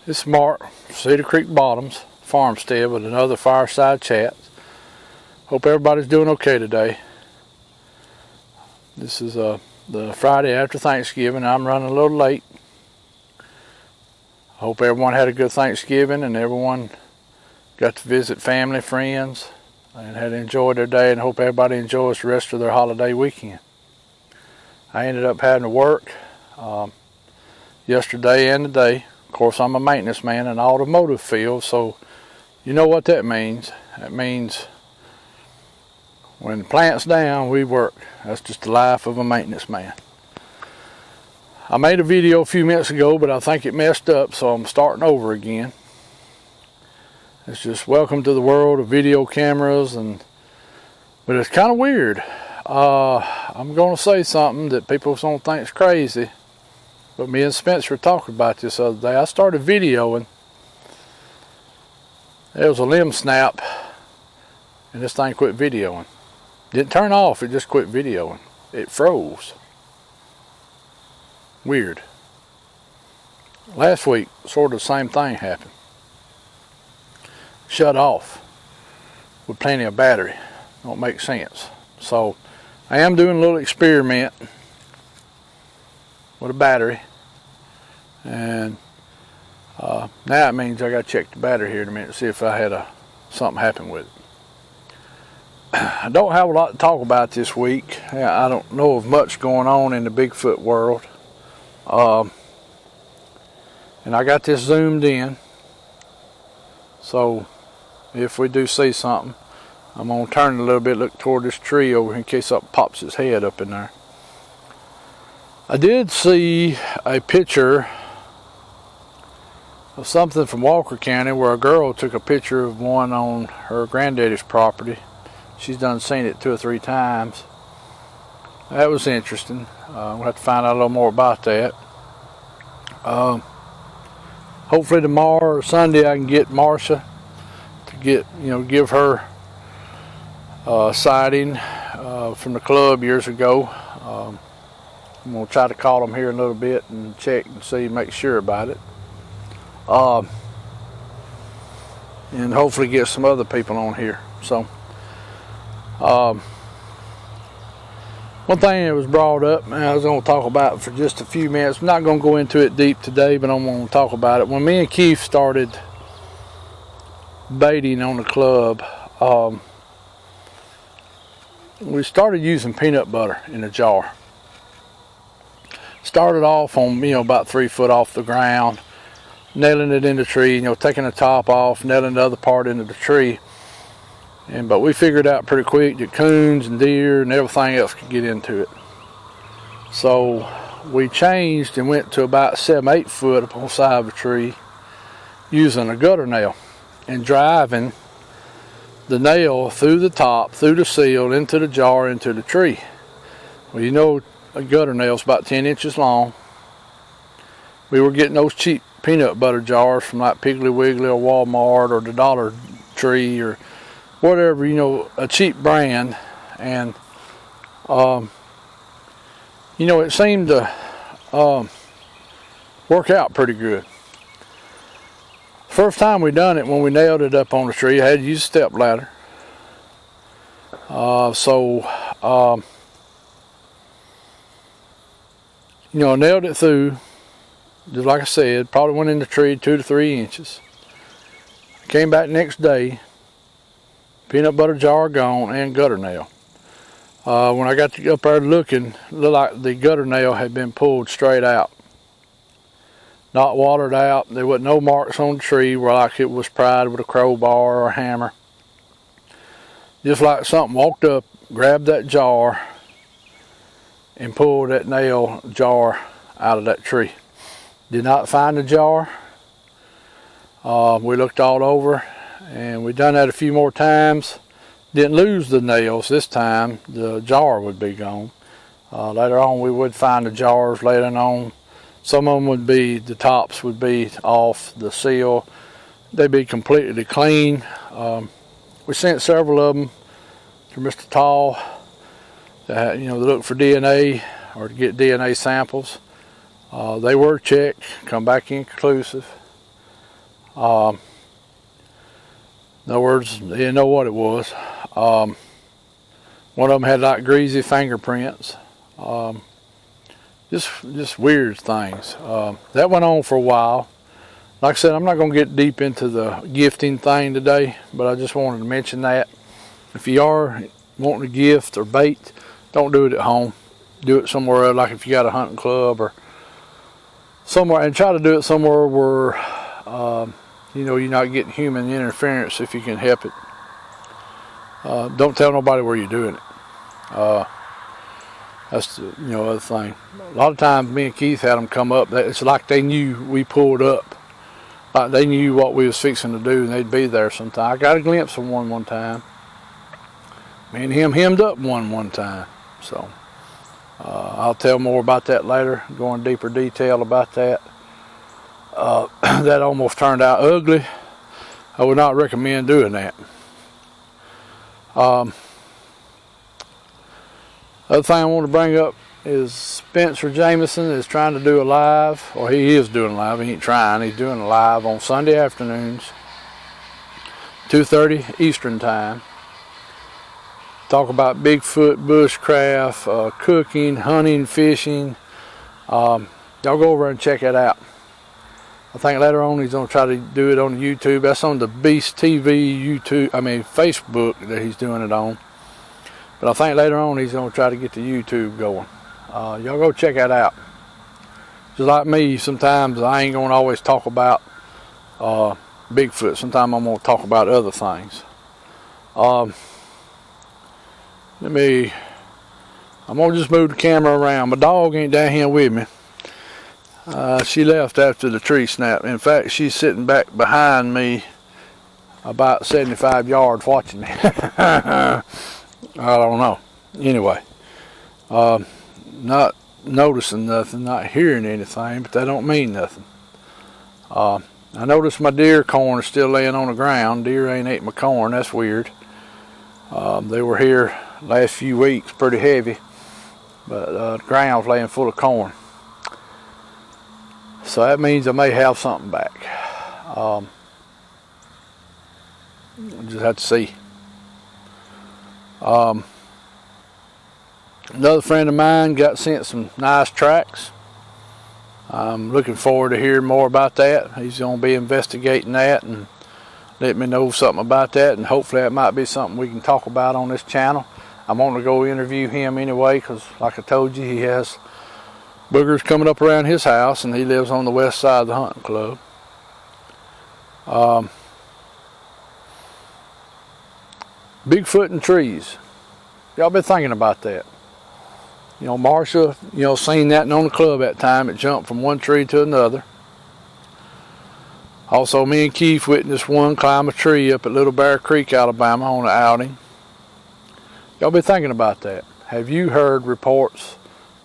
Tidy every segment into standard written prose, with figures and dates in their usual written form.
It's Mark, Cedar Creek Bottoms Farmstead with another fireside chat. Hope everybody's doing okay today. This is the Friday after Thanksgiving. I'm running a little late. Hope everyone had a good Thanksgiving and everyone got to visit family, friends, and had enjoyed their day, and hope everybody enjoys the rest of their holiday weekend. I ended up having to work yesterday and today. Of course, I'm a maintenance man in the automotive field, so you know what that means. That means when the plant's down, we work. That's just the life of a maintenance man. I made a video a few minutes ago, but I think it messed up, so I'm starting over again. It's just welcome to the world of video cameras, but it's kind of weird. I'm going to say something that people don't think is crazy, but me and Spencer were talking about this the other day. I started videoing. There was a limb snap, and this thing quit videoing. Didn't turn off, it just quit videoing. It froze. Weird. Last week, sort of the same thing happened. Shut off with plenty of battery. Don't make sense. So I am doing a little experiment with a battery, and now it means I got to check the battery here in a minute to see if I had something happen with it. I don't have a lot to talk about this week. I don't know of much going on in the Bigfoot world, and I got this zoomed in, so if we do see something, I'm going to turn it a little bit, look toward this tree over here in case something pops its head up in there. I did see a picture of something from Walker County where a girl took a picture of one on her granddaddy's property. She's done seen it 2 or 3 times. That was interesting. We'll have to find out a little more about that. Hopefully tomorrow or Sunday I can get Marcia to give her sighting from the club years ago. I'm going to try to call them here in a little bit and check and see, make sure about it. And hopefully get some other people on here. So, one thing that was brought up, and I was going to talk about for just a few minutes. I'm not going to go into it deep today, but I'm going to talk about it. When me and Keith started baiting on the club, we started using peanut butter in a jar. Started off on, about 3 foot off the ground, nailing it in the tree, taking the top off, nailing the other part into the tree. But we figured out pretty quick that coons and deer and everything else could get into it. So we changed and went to about 7-8 foot up on the side of a tree using a gutter nail and driving the nail through the top, through the seal, into the jar, into the tree. Well, a gutter nail's about 10 inches long. We were getting those cheap peanut butter jars from like Piggly Wiggly or Walmart or the Dollar Tree or whatever, a cheap brand, and it seemed to work out pretty good. First time we done it, when we nailed it up on the tree, I had to use a step ladder. I nailed it through, just like I said, probably went in the tree 2 to 3 inches. Came back next day, peanut butter jar gone and gutter nail. When I got up there looking, it looked like the gutter nail had been pulled straight out. Not watered out. There wasn't no marks on the tree where like it was pried with a crowbar or a hammer. Just like something walked up, grabbed that jar, and pulled that nail jar out of that tree. Did not find the jar. We looked all over, and we done that a few more times. Didn't lose the nails this time. The jar would be gone. Later on we would find the jars later on. Some of them would be, the tops would be off the seal. They'd be completely clean. We sent several of them to Mr. Tall to look for DNA or to get DNA samples. They were checked, come back inconclusive. In other words, they didn't know what it was. One of them had like greasy fingerprints. Just weird things. That went on for a while. Like I said, I'm not going to get deep into the gifting thing today, but I just wanted to mention that. If you are wanting to gift or bait, don't do it at home. Do it somewhere else, like if you got a hunting club or somewhere, and try to do it somewhere where you're not getting human interference if you can help it. Don't tell nobody where you're doing it. That's the other thing. A lot of times me and Keith had them come up. It's like they knew we pulled up. Like they knew what we was fixing to do, and they'd be there sometime. I got a glimpse of one time. Me and him hemmed up one time. So I'll tell more about that later, go in deeper detail about that. That almost turned out ugly. I would not recommend doing that. Other thing I want to bring up is Spencer Jameson is trying to do a live, or he is doing a live. He ain't trying, he's doing a live on Sunday afternoons, 2:30 Eastern time. Talk about Bigfoot, bushcraft, cooking, hunting, fishing. Y'all go over and check it out. I think later on he's going to try to do it on YouTube. That's on the Beast TV Facebook that he's doing it on. But I think later on he's going to try to get the YouTube going. Y'all go check that out. Just like me, sometimes I ain't going to always talk about Bigfoot. Sometimes I'm going to talk about other things. I'm going to just move the camera around. My dog ain't down here with me. She left after the tree snapped. In fact, she's sitting back behind me about 75 yards watching me. I don't know. Anyway, not noticing nothing, not hearing anything, but that don't mean nothing. I noticed my deer corn is still laying on the ground. Deer ain't ate my corn. That's weird. They were here last few weeks, pretty heavy, but the ground's laying full of corn. So that means I may have something back. Just have to see. Another friend of mine got sent some nice tracks. I'm looking forward to hearing more about that. He's going to be investigating that and let me know something about that, and hopefully that might be something we can talk about on this channel. I'm wanting to go interview him anyway, because like I told you, he has boogers coming up around his house, and he lives on the west side of the hunting club. Bigfoot and trees. Y'all been thinking about that? Marsha, seen that on the club that time. It jumped from one tree to another. Also, me and Keith witnessed one climb a tree up at Little Bear Creek, Alabama on an outing. Y'all been thinking about that? Have you heard reports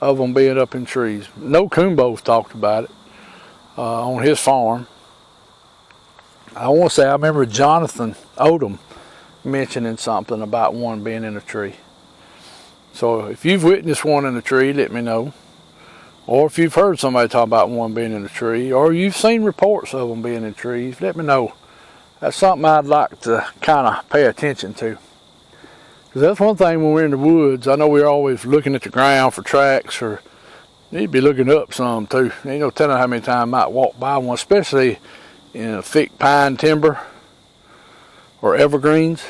of them being up in trees? No Coombo's talked about it on his farm. I want to say I remember Jonathan Odom mentioning something about one being in a tree. So if you've witnessed one in a tree, let me know. Or if you've heard somebody talk about one being in a tree, or you've seen reports of them being in trees, let me know. That's something I'd like to kind of pay attention to. Because that's one thing when we're in the woods. I know we're always looking at the ground for tracks, or need to be looking up some too. Ain't no telling how many times I might walk by one, especially in a thick pine timber or evergreens.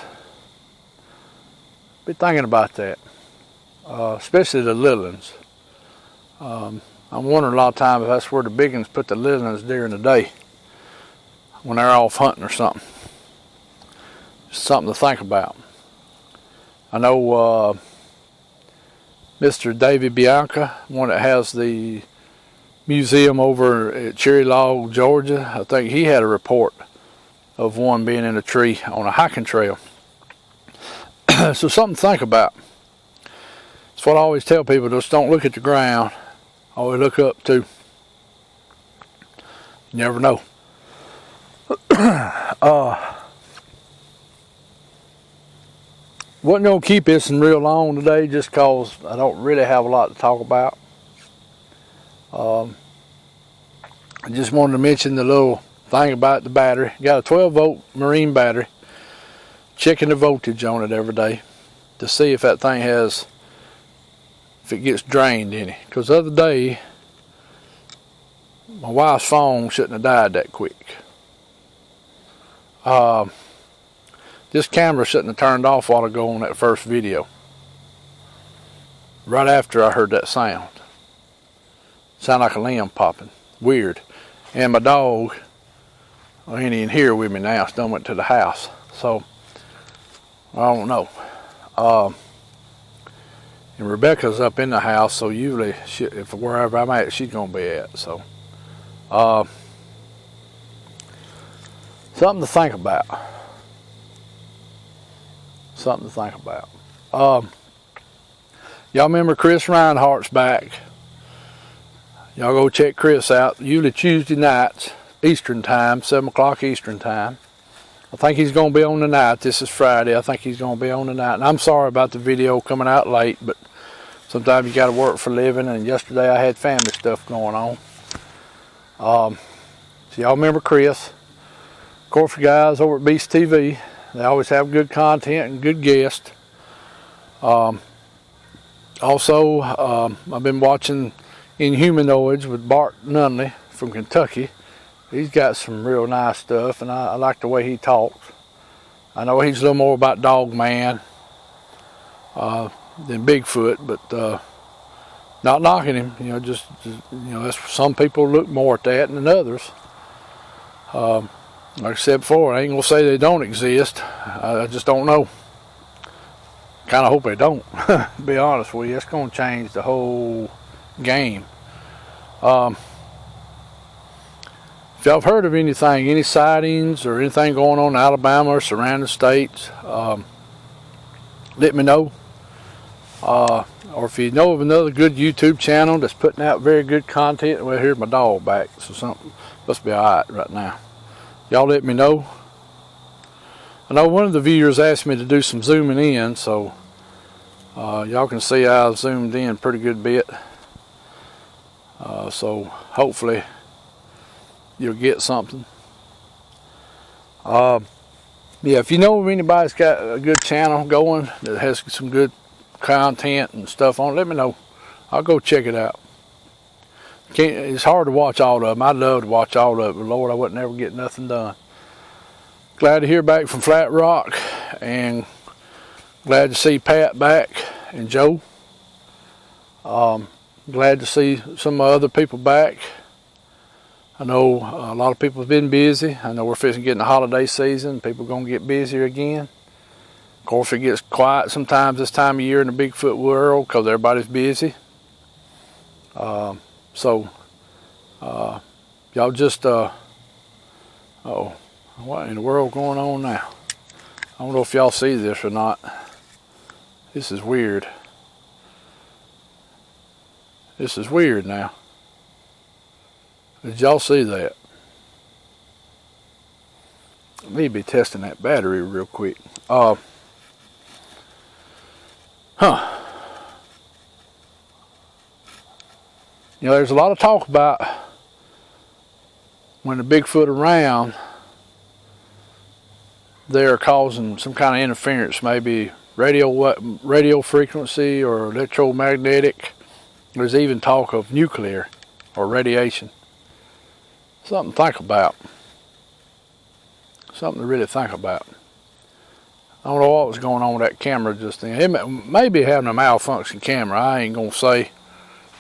Be thinking about that, especially the little ones. I'm wondering a lot of times if that's where the big ones put the little ones during the day when they're off hunting or something. Just something to think about. I know Mr. David Bianca, one that has the museum over at Cherry Log, Georgia. I think he had a report of one being in a tree on a hiking trail. So something to think about. That's what I always tell people, just don't look at the ground. Always look up too. You never know. Wasn't going to keep this in real long today just because I don't really have a lot to talk about. I just wanted to mention the little thing about the battery. Got a 12-volt marine battery. Checking the voltage on it every day to see if that thing has, if it gets drained any. Because the other day, my wife's phone shouldn't have died that quick. This camera shouldn't have turned off a while ago on that first video. Right after I heard that sound. Sound like a limb popping. Weird. And my dog ain't in here with me now. Still went to the house. So, I don't know. And Rebecca's up in the house, so usually, if wherever I'm at, she's going to be at. So, something to think about. Something to think about. Y'all remember Chris Reinhardt's back. Y'all go check Chris out. Usually Tuesday nights, Eastern time, 7 o'clock Eastern time. I think he's going to be on tonight. This is Friday. I think he's going to be on tonight. And I'm sorry about the video coming out late, but sometimes you got to work for a living. And yesterday I had family stuff going on. So y'all remember Chris. Of course, the guys over at Beast TV, they always have good content and good guests. Also, I've been watching Inhumanoids with Bart Nunley from Kentucky. He's got some real nice stuff, and I like the way he talks. I know he's a little more about Dog Man than Bigfoot, but not knocking him. You know, just that's, some people look more at that than others. Like I said before, I ain't gonna say they don't exist. I just don't know. Kind of hope they don't. To be honest with you, it's gonna change the whole game. If y'all have heard of anything, any sightings or anything going on in Alabama or surrounding states, let me know. Or if you know of another good YouTube channel that's putting out very good content, well, here's my dog back, so something must be alright right now. Y'all let me know. I know one of the viewers asked me to do some zooming in, so y'all can see I've zoomed in a pretty good bit. So hopefully you'll get something. Yeah, if you know of anybody that's got a good channel going that has some good content and stuff on it, let me know. I'll go check it out. It's hard to watch all of them. I'd love to watch all of it, but Lord, I wouldn't ever get nothing done. Glad to hear back from Flat Rock, and glad to see Pat back and Joe. Glad to see some other people back. I know a lot of people have been busy. I know we're fixing to get in the holiday season. People are going to get busier again. Of course, it gets quiet sometimes this time of year in the Bigfoot world because everybody's busy. So, y'all just, oh, what in the world going on now? I don't know if y'all see this or not. This is weird. This is weird now. Did y'all see that? I need to be testing that battery real quick. You know, there's a lot of talk about when the Bigfoot around, they're causing some kind of interference, maybe radio frequency or electromagnetic. There's even talk of nuclear or radiation. Something to think about. Something to really think about. I don't know what was going on with that camera just then. It may be having a malfunction camera. I ain't gonna say.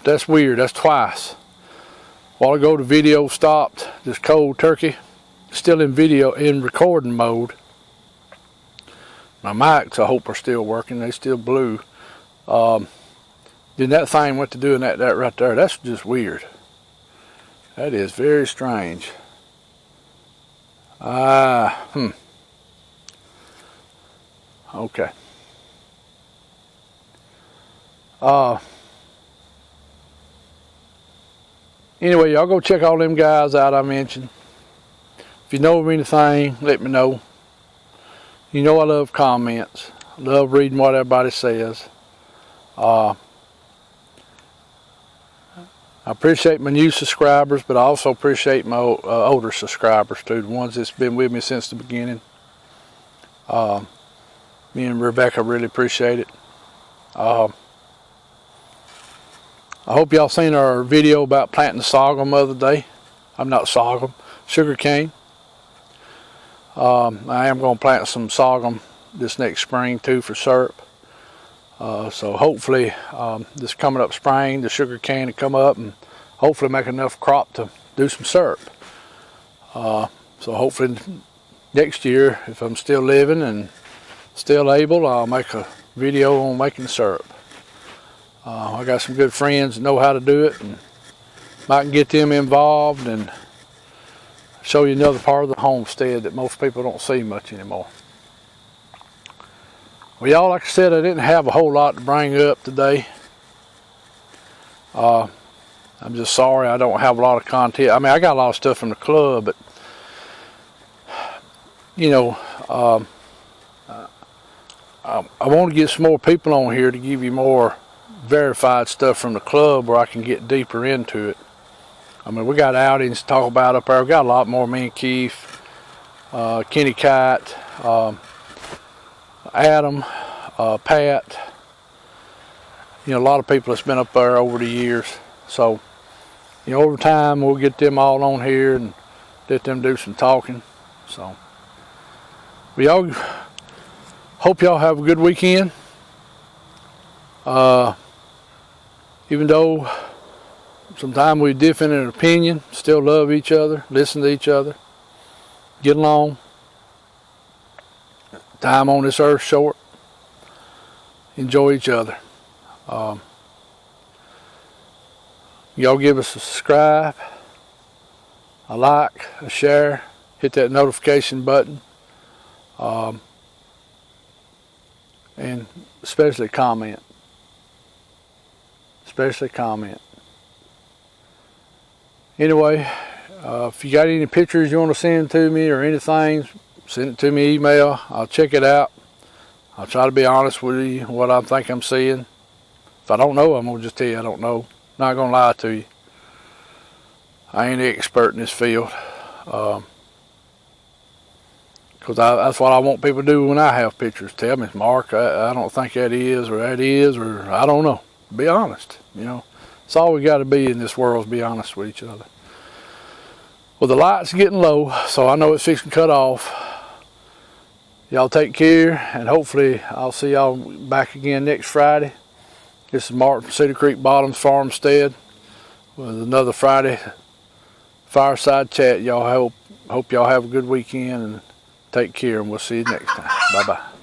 That's weird. That's twice. A while ago the video stopped. Just cold turkey. Still in recording mode. My mics I hope are still working. They still blew. Then that thing went to doing that right there. That's just weird. That is very strange. Okay. Anyway, y'all go check all them guys out I mentioned. If you know of anything, let me know. You know I love comments. I love reading what everybody says. I appreciate my new subscribers, but I also appreciate my older subscribers too, the ones that's been with me since the beginning. Me and Rebecca really appreciate it. I hope y'all seen our video about planting sorghum the other day. I'm not sorghum, sugar cane. I am going to plant some sorghum this next spring too for syrup. So hopefully this coming up spring, the sugar cane will come up and hopefully make enough crop to do some syrup. So hopefully next year, if I'm still living and still able, I'll make a video on making syrup. I got some good friends that know how to do it, and I can get them involved and show you another part of the homestead that most people don't see much anymore. Well, y'all, like I said, I didn't have a whole lot to bring up today. I'm just sorry I don't have a lot of content. I mean, I got a lot of stuff from the club, but you know, I want to get some more people on here to give you more verified stuff from the club where I can get deeper into it. I mean, we got outings to talk about up there. We got a lot more. Me and Keith, Kenny Kite, Adam, Pat. You know, a lot of people that's been up there over the years. So, you know, over time we'll get them all on here and let them do some talking. So, we all hope y'all have a good weekend. Even though sometimes we differ in an opinion, still love each other, listen to each other, get along. Time on this earth short. Enjoy each other. Y'all give us a subscribe, a like, a share, hit that notification button, and especially comment. Especially comment. Anyway, if you got any pictures you want to send to me or anything, send it to me email. I'll check it out. I'll try to be honest with you what I think I'm seeing. If I don't know, I'm going to just tell you I don't know. Not going to lie to you. I ain't an expert in this field. Because that's what I want people to do when I have pictures. Tell me, Mark, I don't think that is, or I don't know. Be honest, you know. It's all we got to be in this world is be honest with each other. Well, the light's getting low, so I know it's fixing to cut off. Y'all take care, and hopefully I'll see y'all back again next Friday. This is Mark from Cedar Creek Bottoms Farmstead with another Friday fireside chat. Y'all hope y'all have a good weekend and take care, and we'll see you next time. Bye-bye.